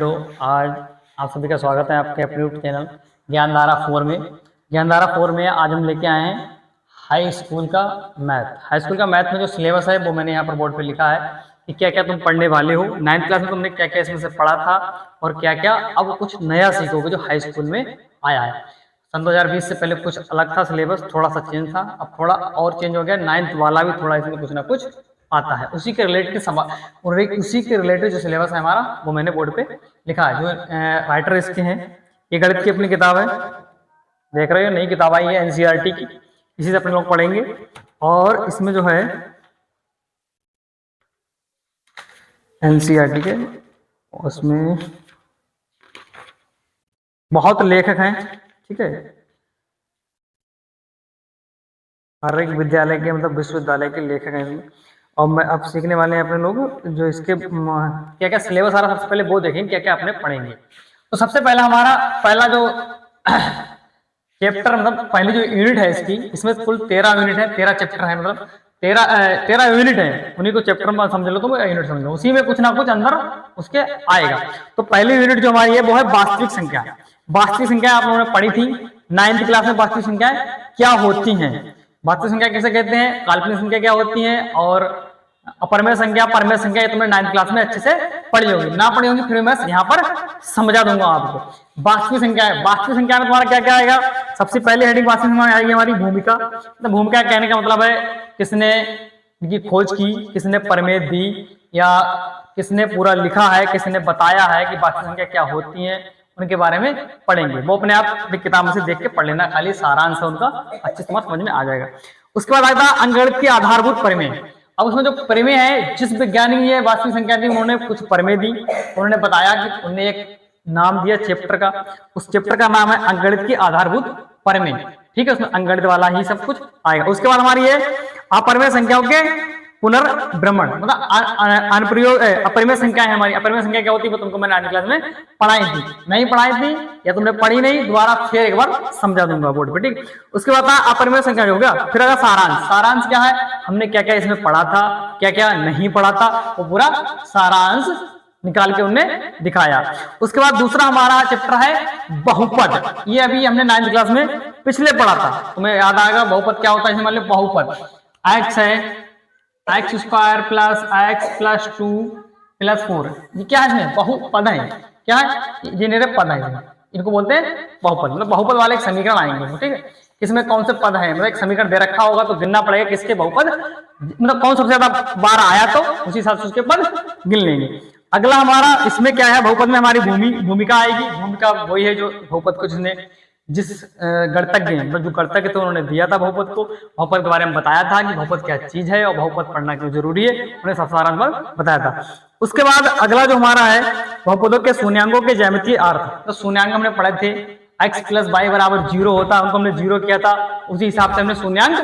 मित्रों, आज आप सभी का स्वागत है आपके अपने यूट्यूब चैनल ज्ञानधारा 4 में। ज्ञानधारा 4 में आज हम लेके आए हैं हाई स्कूल का मैथ। हाई स्कूल का मैथ में जो सिलेबस है वो मैंने यहाँ पर बोर्ड पे लिखा है कि क्या क्या तुम पढ़ने वाले हो। 9th क्लास में तुमने क्या क्या इसमें से पढ़ा था और क्या क्या अब कुछ नया सीखोगे जो हाई स्कूल में आया है। सन 2020 से पहले कुछ अलग था सिलेबस, थोड़ा सा चेंज था, अब थोड़ा और चेंज हो गया। 9th वाला भी थोड़ा इसमें कुछ ना कुछ आता है। उसी के रिलेटेड जो सिलेबस है हमारा वो मैंने बोर्ड पे लिखा है। जो राइटर इसके हैं, ये गणित की अपनी किताब है, देख रहे हो, नई किताब आई है एनसीईआरटी की, इसी से अपने लोग पढ़ेंगे। और इसमें जो है एनसीईआरटी के उसमें बहुत लेखक हैं, ठीक है, हर एक विद्यालय के मतलब विश्वविद्यालय के लेखक हैं इसमें। और मैं अब सीखने वाले हैं अपने लोग जो इसके क्या क्या सिलेबस आ रहा है, सबसे पहले वो देखेंगे क्या क्या अपने पढ़ेंगे। तो सबसे पहला हमारा पहला जो चैप्टर मतलब पहली जो यूनिट है इसकी, इसमें कुल 13 यूनिट है, 13 चैप्टर है, मतलब 13 यूनिट है। उन्हीं को चैप्टर में समझ लो तो यूनिट समझ लो, उसी में कुछ ना कुछ अंदर उसके आएगा। तो पहली यूनिट जो हमारी है वो है वास्तविक संख्या। वास्तविक संख्या आप लोगों ने पढ़ी थी 9th क्लास में। वास्तविक संख्याएं क्या होती हैं, वास्तविक संख्या किसे कहते हैं, काल्पनिक संख्या क्या होती है, और अपरिमेय संख्या, परमेय संख्या, ये तुमने 9th क्लास में अच्छे से पढ़ी होगी। ना पढ़ी होगी फिर मैं यहाँ पर समझा दूंगा आपको। वास्तविक संख्या है, वास्तविक संख्या में तुम्हारा क्या क्या आएगा। सबसे पहले हेडिंग वास्तविक संख्या में आएगी हमारी भूमिका। तो भूमिका कहने का मतलब है किसने इनकी खोज की, किसने परमेय दी, या किसने पूरा लिखा है, किसने बताया है कि वास्तविक संख्या क्या होती है, उनके बारे में पढ़ेंगे। वो अपने आप किताब में से देख के पढ़ लेना, खाली सारांश है उनका, अच्छे से समझ में आ जाएगा। उसके बाद आता है अंकगणित की आधारभूत परिमेय। अब उसमें जो परिमेय है, जिस विज्ञानी ने वास्तविक संख्या दी उन्होंने कुछ परिमेय दी, उन्होंने बताया कि उन्होंने एक नाम दिया चैप्टर का, उस चैप्टर का नाम है अंकगणित की आधारभूत परिमेय, ठीक है। उसमें अंकगणित वाला ही सब कुछ आएगा। उसके बाद हमारी है अपरिमेय संख्याओं के पुनर्भ्रमण, मतलब अनुप्रयोग अपरिमेय संख्या है हमारी। अपरिमेय संख्या क्या होती है वो तुमको मैंने 8वीं क्लास में पढ़ाई थी, नहीं पढ़ाई थी या तुमने पढ़ी नहीं, दोबारा फिर एक बार समझा दूंगा बोर्ड पे, ठीक। उसके बाद अपरिमेय संख्या हो गया। फिर अगर सारांश, सारांश क्या है, हमने क्या क्या इसमें पढ़ा था, क्या क्या नहीं पढ़ा था, वो पूरा सारांश निकाल के उन्होंने दिखाया। उसके बाद दूसरा हमारा चैप्टर है बहुपद। ये अभी हमने 9th क्लास में पिछले पढ़ा था, तुम्हें याद आएगा बहुपद क्या होता है। मान लो बहुपद x है, x square plus x plus 2 plus 4, ये क्या है, इसमें बहुपद है। क्या है, ये मेरे पद है, इनको बोलते हैं बहुपद। मतलब बहुपद वाले एक समीकरण आएंगे, ठीक है, इसमें कौन से पद है, मतलब एक समीकरण दे रखा होगा तो गिनना पड़ेगा किसके बहुपद, मतलब कौन सबसे ज्यादा बार आया तो उसी हिसाब से उसके पद गिन लेंगे। अगला हमारा इसमें क्या है, बहुपद में हमारी भूमिका आएगी। भूमिका वही है जो बहुपद को जिस गणतज्ञ मतलब जो गणतज्ञ थे उन्होंने दिया था बहुपद को, बहुपद के बारे में बताया था कि बहुपद क्या चीज है और बहुपद पढ़ना क्यों जरूरी है, उन्हें सब सारा बताया था। उसके बाद अगला जो हमारा है बहुपदों के शून्यांकों के ज्यामितीय अर्थ। तो शून्यांक हमने पढ़े थे, x प्लस वाई बराबर 0 होता है, उनको हमने 0 किया था, उसी हिसाब से हमने शून्यांक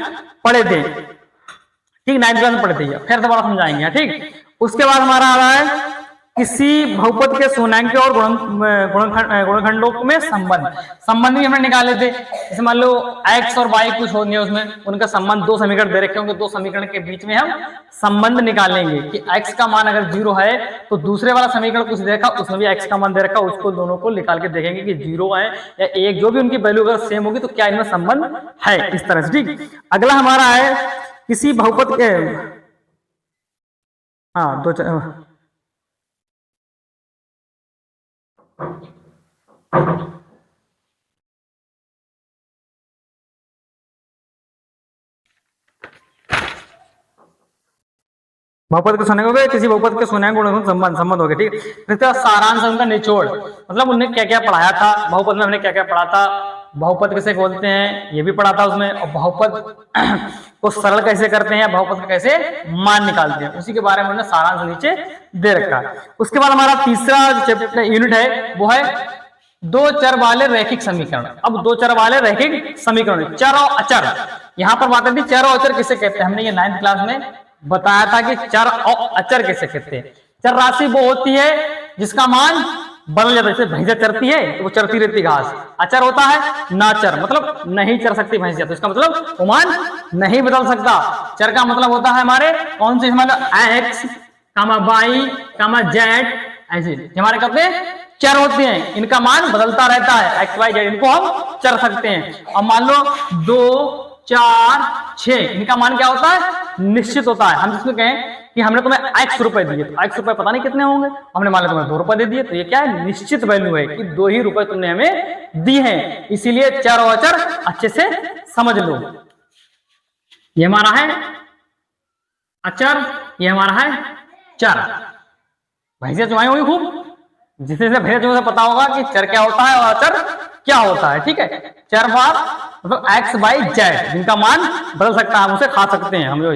पढ़े थे, ठीक, 9th क्लास में पढ़े थे, फिर दोबारा समझाएंगे, ठीक। उसके बाद हमारा आ रहा है किसी बहुपद के शून्यांक और गुणनखंडों में संबंध भी हमने निकाले थे। जैसे मान लो x और y कुछ होंगे, उसमें उनका संबंध, 2 समीकरण दे रखे होंगे, 2 समीकरण के बीच में हम संबंध निकालेंगे कि x का मान अगर 0 है तो दूसरे वाला समीकरण कुछ देखा उसमें भी x का मान दे रखा, उसको दोनों को निकाल के देखेंगे कि 0 है या 1, जो भी उनकी वैल्यू अगर सेम होगी तो क्या इनमें संबंध है, इस तरह से, ठीक। अगला हमारा है किसी बहुपद के बहुपद के शून्यांक हो गए, किसी बहुपद के शून्यांक संबंध हो गए, ठीक। फिर सारांश उनका निचोड़, मतलब उन्होंने क्या क्या पढ़ाया था बहुपद में, हमने क्या क्या पढ़ा था, बहुपद किसे बोलते हैं ये भी पढ़ा था उसमें, और बहुपद को सरल कैसे करते हैं, बहुपद का कैसे मान निकालते हैं, उसी के बारे में उन्होंने सारांश नीचे दे रखा। उसके बाद हमारा तीसरा चैप्टर यूनिट है वो है 2 चर वाले रैखिक समीकरण। अब 2 चर वाले रैखिक समीकरण, चर और अचर, यहाँ पर बात आती है चर और अचर किसे कहते हैं। हमने ये 9th क्लास में बताया था कि चर और अचर कैसे कहते हैं। चर राशि वो होती है जिसका मान बदल जाता है, जैसे भैंसा चरती है तो वो चरती रहती घास। अचर होता है ना चर, मतलब नहीं चर सकती भैंसिया, तो इसका मतलब वो मान नहीं बदल सकता। चर का मतलब होता है हमारे कौन से, मतलब x, y, z, ऐसे हमारे कहते हैं चर होते हैं, इनका मान बदलता रहता है, एक्स वाई जेड, इनको हम चर सकते हैं। अब मान लो 2 4 6, इनका मान क्या होता है, निश्चित होता है। हम जिसमें कहें कि हमने तुम्हें x रुपए दिए, तो x रुपए पता नहीं कितने होंगे, हमने मान लिया तुम्हें 2 रुपए दे दिए, तो ये क्या है, निश्चित वैल्यू है कि 2 ही रुपए तुमने हमें दी है। इसीलिए चर और अचर अच्छे से समझ लो। ये हमारा है अचर, ये हमारा है चर। भैंसिया चुमाई होगी खूब, जिसे से भैंसिया चुमाई पता होगा कि चर क्या होता है और अचर क्या होता है। ठीक है, चर बार मतलब एक्स बाई जेड, जिनका मान बदल सकता है, हम उसे खा सकते हैं, हम जो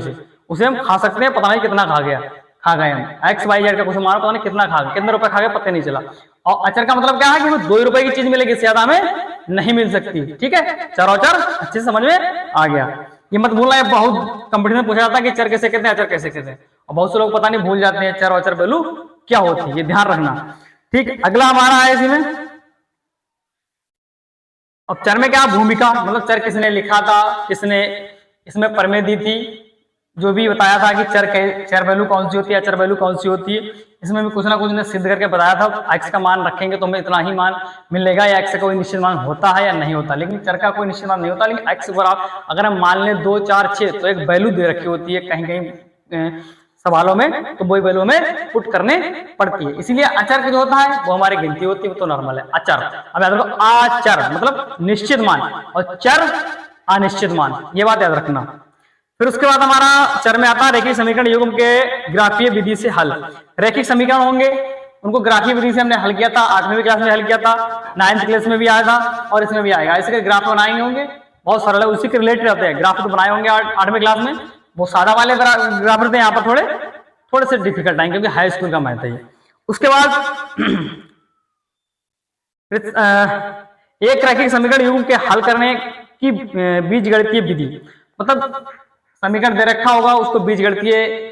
उसे हम खा सकते हैं, पता नहीं कितना खा गए हम, एक्स वाई जेड का कुछ मान पता नहीं कितना खा गए, कितने रुपए खा गए पता नहीं चला। और अचर का मतलब क्या है कि हमें 2 रुपए की चीज मिलेगी, इससे ज्यादा हमें नहीं मिल सकती। ठीक है, चर और अचर अच्छे से समझ में आ गया। ये मत भूलना, है बहुत कंपटीशन में पूछा जाता है कि चर कैसे कहते हैं, अचर कैसे कहते हैं, और बहुत से लोग पता नहीं भूल जाते हैं चर और अचर वैल्यू क्या होती है, ये ध्यान रखना। ठीक, अगला हमारा है इसी में, अब चर में क्या भूमिका, मतलब चर किसने लिखा था, किसने इसमें प्रमेय दी थी, जो भी बताया था कि चर वैल्यू कौन सी होती है, अचर वैल्यू कौन सी होती है, इसमें भी कुछ ना कुछ ने सिद्ध करके बताया था। एक्स का मान रखेंगे तो हमें इतना ही मान मिलेगा, या एक्स का कोई निश्चित मान होता है या नहीं होता, लेकिन चर का कोई निश्चित मान नहीं होता। लेकिन एक्स अगर हम मान लें 2 4 6, तो एक वैल्यू दे रखी होती है कहीं कहीं सवालों में, तो वही वैल्यू में पुट करने पड़ती है। इसीलिए अचर जो होता है वो हमारी गिनती होती है, वो तो नॉर्मल है अचर। अब याद रखो, अचर मतलब निश्चित मान और चर अनिश्चित मान, ये बात याद रखना। फिर उसके बाद हमारा चर में आता है रैखिक समीकरण युग्म के ग्राफीय विधि से हल। रैखिक समीकरण होंगे, उनको ग्राफीय विधि से हमने हल किया था, 8वीं क्लास में हल किया था, 9th क्लास में भी आया था और इसमें भी आएगा। इसके ग्राफ बनाएंगे होंगे, बहुत सरल है, उसी के रिलेटेड रहते हैं ग्राफ, तो बनाए होंगे 8वीं क्लास में। वो सादा वाले ग्राफ रहते हैं, यहाँ पर थोड़े से डिफिकल्ट आएंगे क्योंकि हाई स्कूल का मैथ है ये। उसके बाद एक रैखिक समीकरण युग्म के हल करने की बीजगणितीय विधि, मतलब समीकरण दे रखा होगा, उसको बीजगणितीय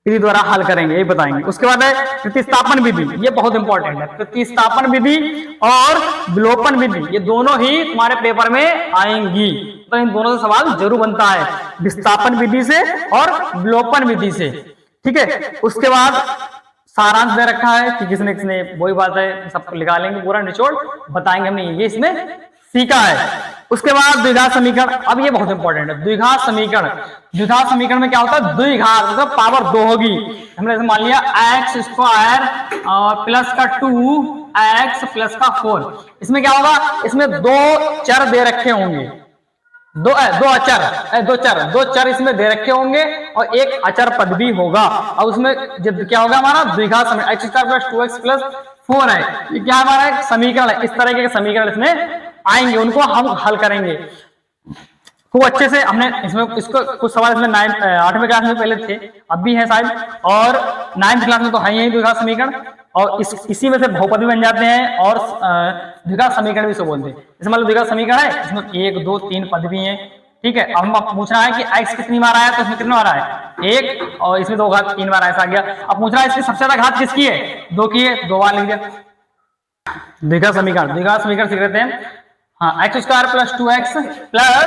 विधि द्वारा हल करेंगे, ये बताएंगे। उसके बाद है प्रतिस्थापन विधि, ये बहुत इंपॉर्टेंट है। प्रतिस्थापन विधि और विलोपन विधि, ये दोनों ही तुम्हारे पेपर में आएंगी, तो इन दोनों से सवाल जरूर बनता है, विस्थापन विधि से और विलोपन विधि से। ठीक है, उसके बाद सारांश दे रखा है कि किसने किसने, वही बात है, सबको लिखा लेंगे, पूरा निचोड़ बताएंगे हमने ये इसमें सीखा है। उसके बाद द्विघात समीकरण, अब ये बहुत इंपॉर्टेंट है, द्विघात समीकरण। द्विघात समीकरण में क्या होता है, द्विघात मतलब पावर 2 होगी। हमने मान लिया एक्स स्क्वायर प्लस का 2x प्लस का 4, इसमें क्या होगा, इसमें 2 चर दे रखे होंगे, दो चर इसमें दे रखे होंगे और एक अचर पद भी होगा। और उसमें जब क्या होगा हमारा द्विघात समीकरण, x square plus 2x plus 4 है, ये क्या हमारा एक समीकरण है। इस तरह के समीकरण इसमें आएंगे, उनको हम हल करेंगे खूब अच्छे से। हमने इसमें इसको कुछ सवाल इसमें 8वीं क्लास में पहले थे, अब भी है शायद, और 9th क्लास में तो है ही द्विघात समीकरण, और इसी में से बहुपद भी बन जाते हैं और द्विघात समीकरण भी इसको बोलते हैं। जैसे मान लो द्विघात समीकरण है, इसमें 1 2 3 पद भी हैं। ठीक है, अब हम पूछ रहा है कि x कितनी बार आया, तो इसमें कितनी बार आया 1, और इसमें 2 घात 3 बार ऐसा आ गया। अब पूछ रहा है इसकी सबसे ज्यादा घात किसकी है, 2 की है, 2 बार लिख दिया। द्विघात समीकरण सीख लेते हैं। हाँ, x square plus 2x plus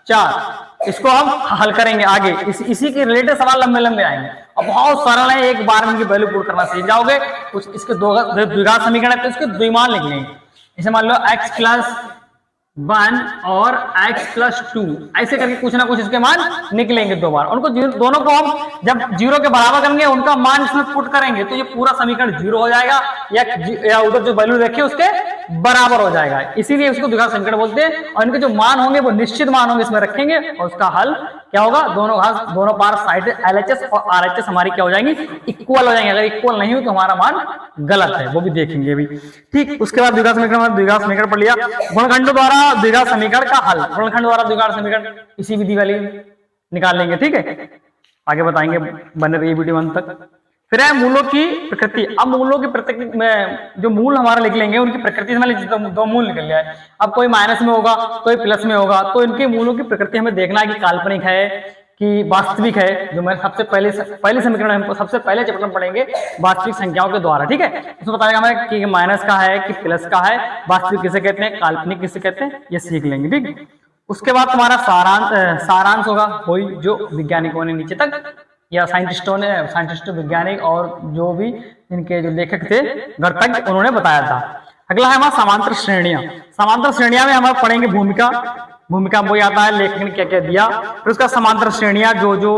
4, इसको हम हल करेंगे आगे, इसी के रिलेटेड सवाल लंबे लंबे आएंगे और बहुत सरल है, एक बार में इनकी वैल्यू पुट करना सीख जाओगे। कुछ इसके द्विघात समीकरण है तो इसके द्विमान लिख लेंगे। जैसे मान लो x प्लस 1 और x प्लस 2, ऐसे करके कुछ ना कुछ इसके मान निकलेंगे 2 बार। उनको दोनों को हम जब 0 के बराबर करेंगे, उनका मान इसमें पुट करेंगे, तो ये पूरा समीकरण 0 हो जाएगा, या उधर जो वैल्यू रखी है उसके बराबर हो जाएगा। इसीलिए उसको द्विघात समीकरण बोलते हैं। और इनके जो मान होंगे वो निश्चित मान होंगे, इसमें रखेंगे और उसका हल क्या होगा, दोनों पार साइड LHS और RHS हमारी क्या हो जाएंगी, इक्वल हो जाएंगे। अगर इक्वल नहीं हो तो हमारा मान गलत है, वो भी देखेंगे भी। ठीक, उसके बाद द्विघात समीकरण पढ़ लिया। गुणनखंडों द्वारा द्विघात समीकरण का हल, गुणनखंड द्वारा द्विघात समीकरण इसी विधि वाली निकाल लेंगे। ठीक है, आगे बताएंगे, बने रहिए वीडियो अंत तक। फिर है मूलों की प्रकृति। अब मूलों की प्रकृति में जो मूल हमारा लिख लेंगे, उनकी प्रकृति में 2 मूल निकल लिया है। अब कोई माइनस में होगा, कोई प्लस में होगा, तो इनके मूलों की प्रकृति हमें देखना है कि काल्पनिक है कि वास्तविक है। जो मैं सबसे पहले समीकरण हम सबसे पहले चैप्टर में पढ़ेंगे वास्तविक संख्याओं के द्वारा। ठीक है, उसमें बताएगा हमें कि माइनस का है कि प्लस का है, वास्तविक किसे कहते हैं, काल्पनिक किसे कहते हैं, ये सीख लेंगे। ठीक, उसके बाद तुम्हारा सारांश होगा, वही जो वैज्ञानिकों ने नीचे तक, या साइंटिस्टों वैज्ञानिक और जो भी इनके जो लेखक थे गणतज्ञ, उन्होंने बताया था। अगला है हमारा समांतर श्रेणियां। समांतर श्रेणियां में हम पढ़ेंगे भूमिका, भूमिका वो आता है लेखक ने क्या क्या दिया, फिर उसका समांतर श्रेणियां, जो जो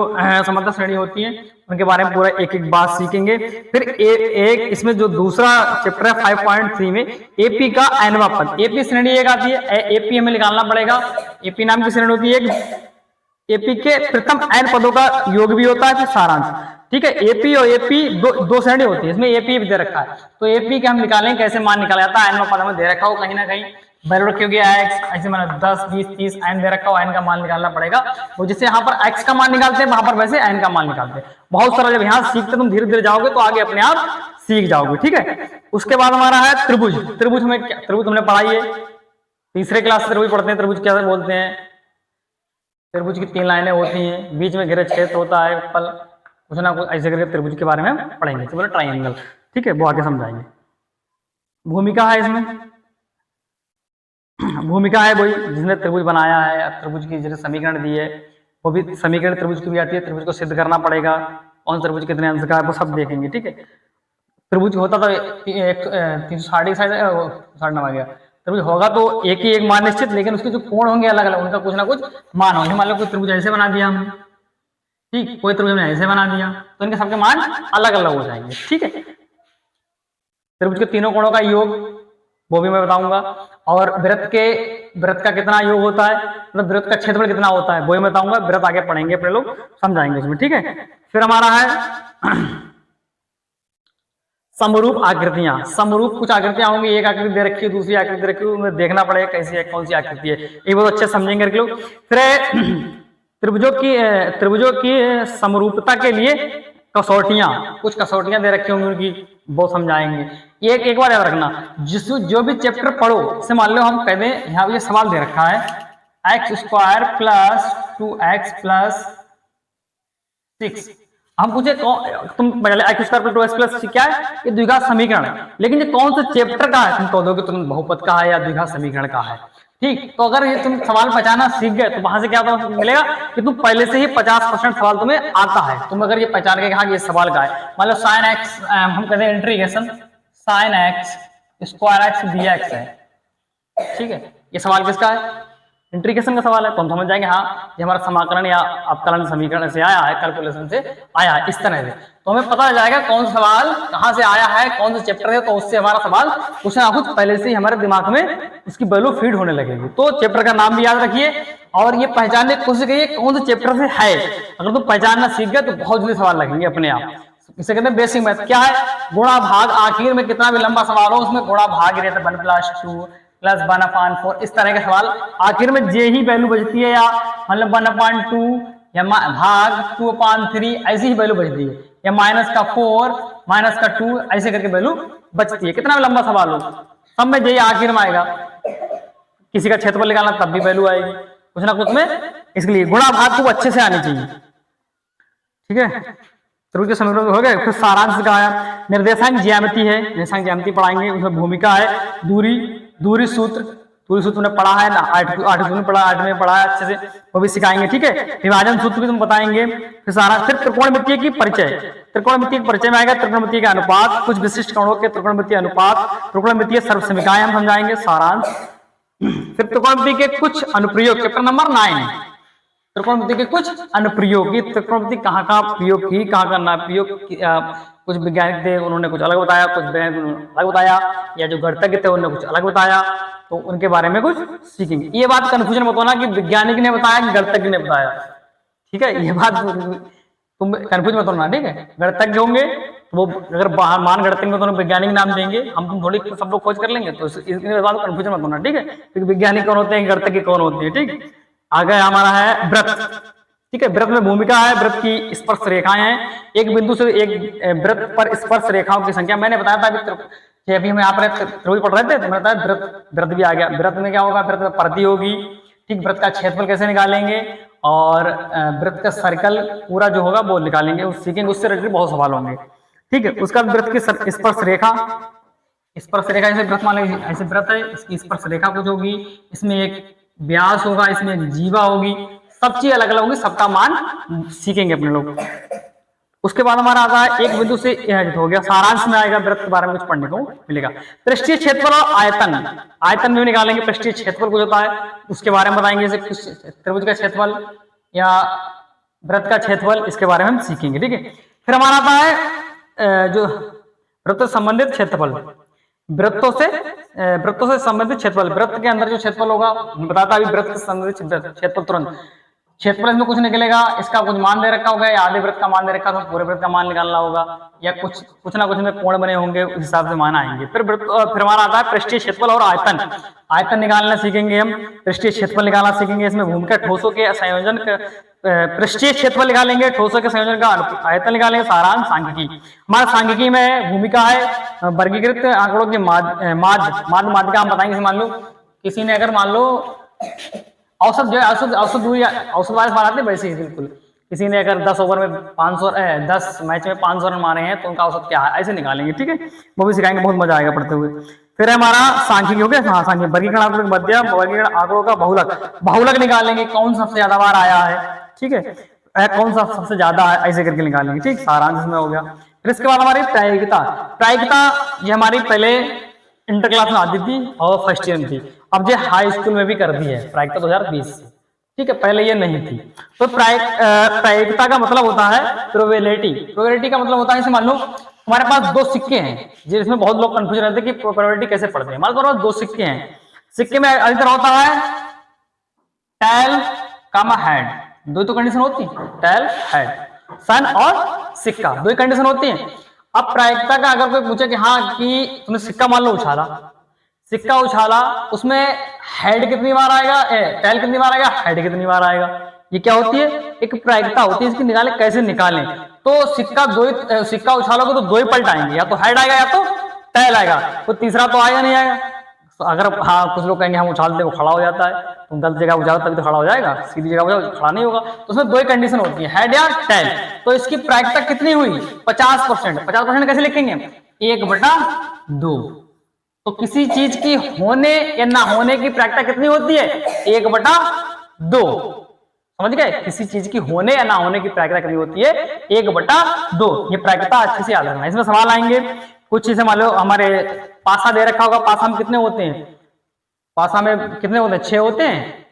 समांतर श्रेणी होती हैं उनके बारे में पूरा एक एक बात सीखेंगे। फिर एक इसमें जो दूसरा चैप्टर है 5.3 में एपी का एनवा पद, एपी श्रेणी एक आती है, एपी हमें निकालना पड़ेगा। एपी नाम की श्रेणी होती है, एपी के प्रथम एन पदों का योग भी होता है, फिर सारांश। ठीक है, एपी और एपी दो श्रेणी होती है, इसमें एपी भी दे रखा है, तो एपी के हम निकालेंगे कैसे मान निकाला जाता है। एन पद हमें दे रखा हो कहीं ना कहीं, वैल्यू रखी होगी एक्स, ऐसे मतलब 10 20 30 एन दे रखा हो, एन का मान निकालना पड़ेगा। वो जैसे यहाँ पर एक्स का मान निकालते हैं, वहां पर वैसे एन का मान निकालते हैं। बहुत सारा जब यहाँ सीखते तुम धीरे धीरे जाओगे तो आगे अपने आप सीख जाओगे। ठीक है, उसके बाद हमारा है त्रिभुज। त्रिभुज हमें त्रिभुज हमने पढ़ाई है, तीसरे क्लास से त्रिभुज पढ़ते हैं। त्रिभुज क्या बोलते हैं, त्रिभुज की 3 लाइनें होती हैं, बीच में घेरा क्षेत्र होता है, पल कुछ ना कुछ ऐसे करके त्रिभुज के बारे में पढ़ेंगे। तो बोले ट्राइंगल, ठीक है, वो आगे समझाएंगे। भूमिका है इसमें, भूमिका है वही जिसने त्रिभुज बनाया है, त्रिभुज की जैसे समीकरण दी है, वो भी समीकरण त्रिभुज की भी आती है, त्रिभुज को सिद्ध करना पड़ेगा, कौन त्रिभुज कितने अंश का है वो सब देखेंगे। ठीक है, त्रिभुज होता तो 360 साढ़े 9 आ गया, त्रिभुज होगा तो एक ही एक मान निश्चित, लेकिन उसके जो कोण होंगे अलग अलग, उनका कुछ ना कुछ मान होंगे। मान लो कोई त्रिभुज ऐसे बना दिया हमने, ठीक, कोई त्रिभुज हमने ऐसे बना दिया, तो इनके सबके मान अलग अलग हो जाएंगे। ठीक है, त्रिभुज के तीनों कोणों का योग वो भी मैं बताऊंगा, और वृत्त का कितना योग होता है, मतलब वृत्त का क्षेत्रफल कितना होता है वो भी बताऊंगा। वृत्त आगे पढ़ेंगे अपने लोग, समझाएंगे उसमें। ठीक है, फिर हमारा है समरूप आकृतियां। समरूप कुछ आकृतियां होंगी, एक आकृति दे रखी है, दूसरी आकृति दे रखी है, उन्हें देखना पड़ेगा कैसी है, कौन सी आकृति है, ये बहुत अच्छे समझेंगे लोग। फिर त्रिभुजों की समरूपता के लिए कसौटियां, कुछ कसौटियां दे रखी होंगी उनकी, वो समझाएंगे। एक बार याद रखना, जो भी चैप्टर पढ़ो, से मान लो हम कह दें यहाँ ये सवाल दे रखा है x² + 2x + 6, हम पूछे तुम पहले x² + 2x + 6 क्या है, ये द्विघात समीकरण है, लेकिन ये कौन से चैप्टर का है तुम कह दोगे तुम बहुपद का है या द्विघात समीकरण का है। ठीक, तो अगर ये तुम सवाल पहचाना सीख गए तो वहां से क्या मिलेगा कि तुम पहले से ही 50% सवाल तुम्हें आता है। तुम अगर ये पहचान के कहा कि ये सवाल का है, मान लो sin x, हम कहते हैं integration sin x ² x dx है। ठीक है, ये सवाल किसका है, इंटीग्रेशन का सवाल है, तो हम समझ जाएंगे हाँ ये हमारा समाकलन या अवकलन समीकरण से आया है, कैलकुलेशन से आया है, इस तरह से। तो हमें पता जाएगा कौन सा सवाल कहाँ से आया है, कौन सा चैप्टर है, तो उससे हमारा सवाल कुछ ना कुछ पहले से ही हमारे दिमाग में उसकी वैल्यू फीड होने लगेगी। तो चैप्टर का नाम भी याद रखिए और ये पहचानने की कोशिश करिए कौन से चैप्टर से है। अगर तुम पहचानना सीख गए तो बहुत जल्दी सवाल लगेंगे अपने आप। इसे कहते हैं बेसिक मैथ। क्या है, गुणा भाग, आखिर में कितना भी लंबा सवाल हो उसमें गुणा भाग ही रहता है, 1 + 2 + 1/4, इस तरह के सवाल आखिर में जे ही वैल्यू बचती है, या मतलब 1/2 या भाग 2/3 ऐसी ही वैल्यू बचती है, या -4 -2 ऐसे करके वैल्यू बचती है। कितना भी लंबा सवाल हो सब में जे आखिर में आएगा। किसी का क्षेत्रफल निकालना तब भी वैल्यू आएगी कुछ ना कुछ में, इसलिए गुणा भाग खूब अच्छे से आनी चाहिए। ठीक है, त्रिभुज के समीकरण हो गए। फिर सारांश का है, निर्देशांक ज्यामिति है, निर्देशांक ज्यामिति पढ़ाएंगे, उसमें भूमिका है, दूरी सूत्र ने पढ़ा है ना, 8 में पढ़ा, 8 में पढ़ा है अच्छे से, वो भी सिखाएंगे। ठीक है, विभाजन सूत्र भी तुम बताएंगे। फिर सारांश, फिर त्रिकोणमितीय की परिचय, त्रिकोणमितीय के परिचय में आएगा त्रिकोणमितीय का अनुपात, कुछ विशिष्ट कोणों के त्रिकोणमितीय अनुपात, त्रिकोणमितीय सर्वसमीकाएं हम समझाएंगे, सारांश। फिर त्रिकोणमिति के कुछ अनुप्रयोग, चैप्टर नंबर 9, त्रिकोणमिति के कुछ अनुप्रयोग, त्रिकोणमिति कहाँ कहाँ प्रयोग की, कहाँ ना प्रयोग, कुछ वैज्ञानिक थे उन्होंने कुछ अलग बताया, कुछ वैज्ञानिक अलग बताया, या जो गणितज्ञ थे उन्होंने कुछ अलग बताया, तो उनके बारे में कुछ सीखेंगे। ये बात कन्फ्यूजन मत होना कि वैज्ञानिक ने बताया कि गणितज्ञ ने बताया। ठीक है, ये बात तुम कन्फ्यूज मत होना। ठीक है, गणितज्ञ होंगे वो अगर मान गणितज्ञ तो वैज्ञानिक नाम देंगे, हम तुम थोड़ी सब लोग खोज कर लेंगे, तो इसके बाद कन्फ्यूजन मत होना। ठीक है, क्योंकि वैज्ञानिक कौन होते हैं, गणितज्ञ कौन होते हैं। ठीक, आगे हमारा है वृत्त। ठीक है, वृत्त में भूमिका है, वृत्त की स्पर्श रेखाएं हैं, एक बिंदु से एक वृत्त पर स्पर्श रेखाओं की संख्या। मैंने बताया था अभी हम यहाँ पर त्रिभुज पढ़ रहे थे, तो मैंने बताया वृत्त भी आ गया। वृत्त में क्या होगा, वृत्त में परिधि होगी। ठीक, वृत्त का क्षेत्रफल कैसे निकालेंगे, और वृत्त का सर्कल पूरा जो होगा वो निकालेंगे, उस सीखेंगे, उससे रिलेटेड बहुत सवाल होंगे। ठीक है, उसका वृत्त की स्पर्श रेखा, जैसे वृत्त मान लीजिए ऐसे वृत्त है, इसकी स्पर्श रेखा कुछ होगी, इसमें एक व्यास होगा, इसमें एक जीवा होगी, सब चीज अलग अलग होगी, सबका मान सीखेंगे अपने लोग। उसके बाद हमारा आता है एक बिंदु से हो गया, सारांश में आएगा, वृत्त के बारे में कुछ पढ़ने को मिलेगा। पृष्ठीय क्षेत्रफल और आयतन, आयतन में निकालेंगे, पृष्ठीय क्षेत्रफल कुछ होता है उसके बारे में बताएंगे, जैसे त्रिभुज का क्षेत्रफल या वृत्त का क्षेत्रफल, इसके बारे में हम सीखेंगे, ठीक है। फिर हमारा आता है जो वृत्त से संबंधित क्षेत्रफल, वृत्तों से संबंधित क्षेत्रफल, वृत्त के अंदर जो क्षेत्रफल होगा बताता है, वृत्त से संबंधित क्षेत्रफल तुरंत, क्षेत्रफल इसमें कुछ निकलेगा, इसका कुछ मान दे रखा होगा या आधे वृत्त का मान दे रखा, तो पूरे वृत्त का मान निकालना होगा, या कुछ ना कुछ में कोण बने होंगे, उस हिसाब से मान आएंगे। फिर हमारा आता है पृष्ठीय क्षेत्रफल और आयतन, आयतन निकालना सीखेंगे हम, पृष्ठीय क्षेत्रफल निकालना सीखेंगे, इसमें भूमिका ठोसों के संयोजन, पृष्ठीय क्षेत्रफल निकालेंगे, ठोसों के संयोजन का आयतन निकालेंगे, सारांश सांख्यिकी, हमारा सांख्यिकी में भूमिका है वर्गीकृत आंकड़ों के माध्यिका हम बताएंगे। मान लो किसी ने अगर मान लो औसत जो है औसत दूरी औसत वाले सवाल आते हैं वैसे ही बिल्कुल, किसी ने अगर 10 ओवर में 10 मैच में 500 रन मारे हैं तो उनका औसत क्या है, ऐसे निकालेंगे, ठीक है, वो भी सिखाएंगे, बहुत मजा आएगा पढ़ते हुए। फिर हमारा सांख्यिकी हो गया, हाँ सांख्यिकी, वर्गीकरण आंकड़ों के मध्यम, वर्गीकरण आंकड़ों का बहुलक निकालेंगे, कौन सबसे ज्यादा बार आया है, ठीक है, कौन सा सबसे ज्यादा है, ऐसे करके निकालेंगे, ठीक, सारांश इसमें हो गया। फिर इसके बाद हमारी प्रायिकता ये हमारी पहले इंटर क्लास में आती थी और फर्स्ट ईयर में थी, अब ये हाई स्कूल में भी कर दी है प्रायिकता 2020 से, ठीक है, पहले ये नहीं थी। तो प्रायिकता का मतलब होता है प्रोबेबिलिटी का मतलब होता है, जैसे मान लो हमारे पास दो सिक्के हैं, जिसमें बहुत लोग कंफ्यूज रहते हैं कि प्रोबेबिलिटी कैसे पढ़ते हैं। हमारे पास दो सिक्के हैं, सिक्के में अधिकतर होता है टेल कामा हेड, दो तो कंडीशन होती है, टेल हेड, सन और सिक्का, दो ही कंडीशन होती है। अब प्रायिकता का अगर कोई पूछे कि हाँ कि तुमने सिक्का मान लो उछाला, उसमें हेड कितनी बार आएगा, टेल कितनी बार आएगा, हेड कितनी बार आएगा, ये क्या होती है, एक प्रायिकता होती है, इसकी निकालें कैसे निकालें। तो सिक्का उछालोगे तो दो ही पलट आएंगे, या तो हेड आएगा या तो टेल आएगा, तो तीसरा तो आएगा नहीं आएगा। तो अगर हाँ कुछ लोग कहेंगे हम उछालते वो खड़ा हो जाता है, तुम गलत जगह उछालो तभी तो खड़ा हो जाएगा, सीधी जगह उछालो खड़ा नहीं होगा, तो उसमें दो ही कंडीशन होती है, हेड या टेल। तो इसकी प्रायिकता कितनी हुई, 50%। 50% कैसे लिखेंगे, 1/2। तो किसी चीज की होने या ना होने की प्रायिकता कितनी होती है, 1/2, समझ गए, किसी चीज की होने या ना होने की प्रायिकता कितनी होती है, 1/2। ये प्रायिकता अच्छे से याद रखना। इसमें सवाल आएंगे कुछ चीजें, मान लो हमारे पासा दे रखा होगा, पासा में कितने होते हैं, पासा में कितने होते हैं, 6 होते हैं,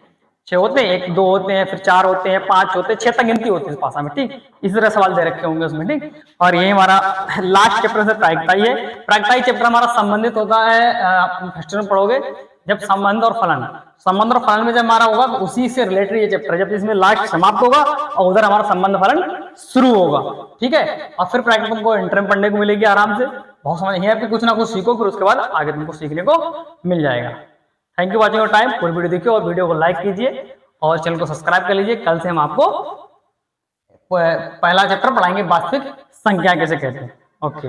6 होते हैं, 1 2 होते हैं, फिर 4 होते हैं, 5 होते हैं, 6 तक गिनती होती है इस पासा में, ठीक, इस तरह सवाल दे रखे होंगे उसमें, ठीक। और ये हमारा लास्ट चैप्टर से प्रायिकता ही है, प्रायिकता ही चैप्टर हमारा संबंधित होता है, आप फर्स्ट में पढ़ोगे जब संबंध और फलन में जब हमारा होगा तो उसी से रिलेटेड ये चैप्टर है, जब इसमें लास्ट समाप्त होगा और उधर हमारा संबंध फलन शुरू होगा, ठीक है। और फिर प्रायिकता तुमको इंटर में पढ़ने को मिलेगी आराम से, बहुत समझ है, कुछ ना कुछ सीखो, फिर उसके बाद आगे तुमको सीखने को मिल जाएगा। Thank you watching your time, पूरी वीडियो देखिए और वीडियो को लाइक कीजिए और चैनल को सब्सक्राइब कर लीजिए। कल से हम आपको पहला चैप्टर पढ़ाएंगे, वास्तविक संख्या कैसे कहते हैं। ओके।